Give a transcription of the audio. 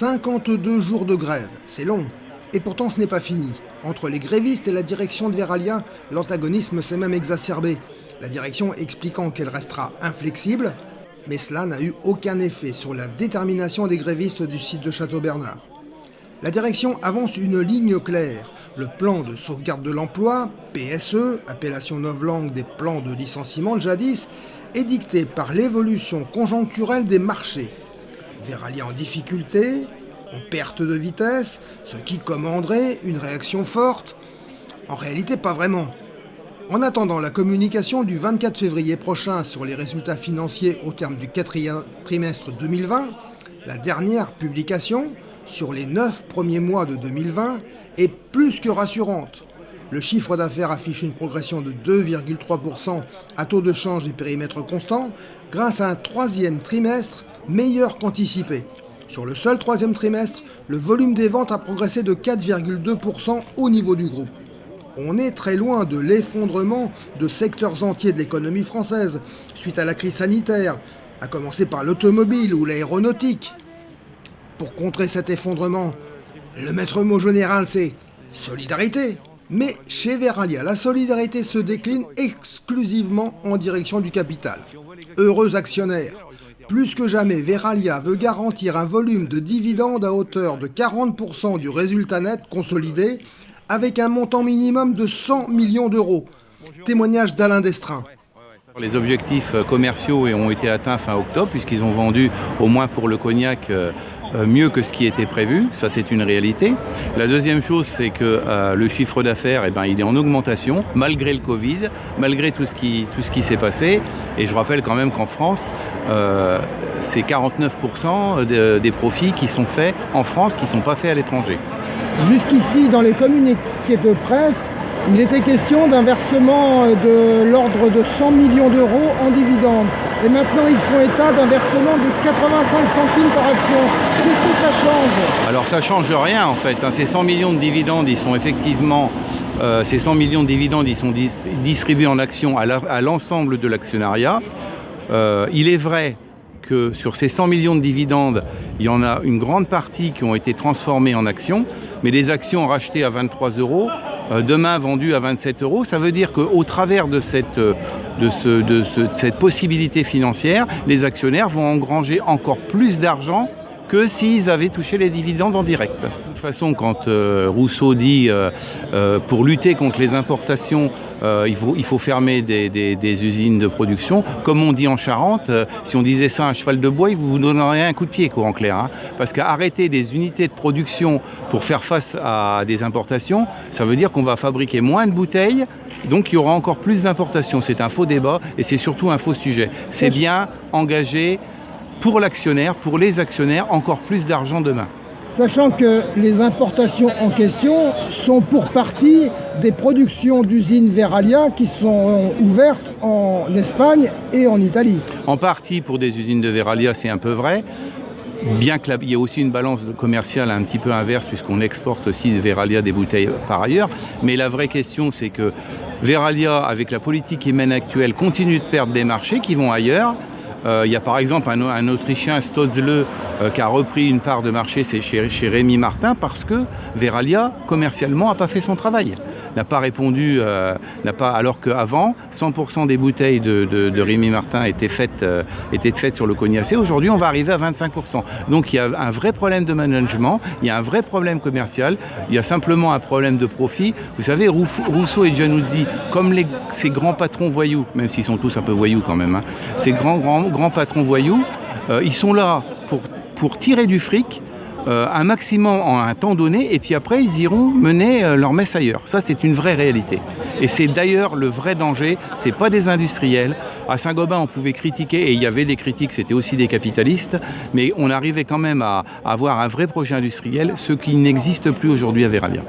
52 jours de grève, c'est long. Et pourtant ce n'est pas fini. Entre les grévistes et la direction de Verallia, l'antagonisme s'est même exacerbé. La direction expliquant qu'elle restera inflexible, mais cela n'a eu aucun effet sur la détermination des grévistes du site de Château-Bernard. La direction avance une ligne claire. Le plan de sauvegarde de l'emploi, PSE, appellation novlangue des plans de licenciement de jadis, est dicté par l'évolution conjoncturelle des marchés. Verallia en difficulté, en perte de vitesse, ce qui commanderait une réaction forte. En réalité, pas vraiment. En attendant la communication du 24 février prochain sur les résultats financiers au terme du 4e trimestre 2020, la dernière publication, sur les 9 premiers mois de 2020, est plus que rassurante. Le chiffre d'affaires affiche une progression de 2,3% à taux de change et périmètre constant, grâce à un 3e trimestre meilleur qu'anticipé. Sur le seul 3e trimestre, le volume des ventes a progressé de 4,2% au niveau du groupe. On est très loin de l'effondrement de secteurs entiers de l'économie française, suite à la crise sanitaire, à commencer par l'automobile ou l'aéronautique. Pour contrer cet effondrement, le maître mot général c'est solidarité. Mais chez Verallia, la solidarité se décline exclusivement en direction du capital. Heureux actionnaires, plus que jamais, Verallia veut garantir un volume de dividendes à hauteur de 40% du résultat net consolidé, avec un montant minimum de 100 millions d'euros. Témoignage d'Alain Destrin. Les objectifs commerciaux ont été atteints fin octobre, puisqu'ils ont vendu, au moins pour le cognac, mieux que ce qui était prévu. Ça, c'est une réalité. La deuxième chose, c'est que le chiffre d'affaires, il est en augmentation, malgré le Covid, malgré tout ce qui s'est passé. Et je rappelle quand même qu'en France, c'est 49% des profits qui sont faits en France, qui ne sont pas faits à l'étranger. Jusqu'ici, dans les communiqués de presse, il était question d'un versement de l'ordre de 100 millions d'euros en dividendes. Et maintenant, ils font état d'un versement de 85 centimes par action. Qu'est-ce que ça change ? Alors, ça ne change rien, en fait. Ces 100 millions de dividendes, ils sont effectivement... ces 100 millions de dividendes, ils sont distribués en actions à l'ensemble de l'actionnariat. Il est vrai que sur ces 100 millions de dividendes, il y en a une grande partie qui ont été transformées en actions, mais les actions rachetées à 23 €, demain vendues à 27 €, ça veut dire qu'au travers de cette possibilité financière, les actionnaires vont engranger encore plus d'argent que s'ils avaient touché les dividendes en direct. De toute façon, quand Rousseau dit pour lutter contre les importations, il faut fermer des usines de production, comme on dit en Charente, si on disait ça à un cheval de bois, il vous donnerait un coup de pied, quoi, en clair. Parce qu'arrêter des unités de production pour faire face à des importations, ça veut dire qu'on va fabriquer moins de bouteilles, donc il y aura encore plus d'importations. C'est un faux débat et c'est surtout un faux sujet. C'est bien engager pour l'actionnaire, pour les actionnaires, encore plus d'argent demain. Sachant que les importations en question sont pour partie des productions d'usines Verallia qui sont ouvertes en Espagne et en Italie. En partie pour des usines de Verallia, c'est un peu vrai. Bien qu'il y ait aussi une balance commerciale un petit peu inverse, puisqu'on exporte aussi de Verallia des bouteilles par ailleurs. Mais la vraie question, c'est que Verallia, avec la politique qui mène actuelle, continue de perdre des marchés qui vont ailleurs. Il y a par exemple un Autrichien, Stotzle, qui a repris une part de marché, c'est chez Rémy Martin, parce que Verallia, commercialement, n'a pas fait son travail. N'a pas répondu, alors qu'avant, 100% des bouteilles de Rémy Martin étaient faites sur le cognacé. Aujourd'hui, on va arriver à 25%. Donc il y a un vrai problème de management, il y a un vrai problème commercial, il y a simplement un problème de profit. Vous savez, Rousseau et Giannuzzi, comme ces grands patrons voyous, même s'ils sont tous un peu voyous quand même, ces grands patrons voyous, ils sont là pour tirer du fric, un maximum en un temps donné, et puis après ils iront mener leur messe ailleurs. Ça, c'est une vraie réalité. Et c'est d'ailleurs le vrai danger, c'est pas des industriels. À Saint-Gobain, on pouvait critiquer, et il y avait des critiques, c'était aussi des capitalistes, mais on arrivait quand même à avoir un vrai projet industriel, ce qui n'existe plus aujourd'hui à Verallia.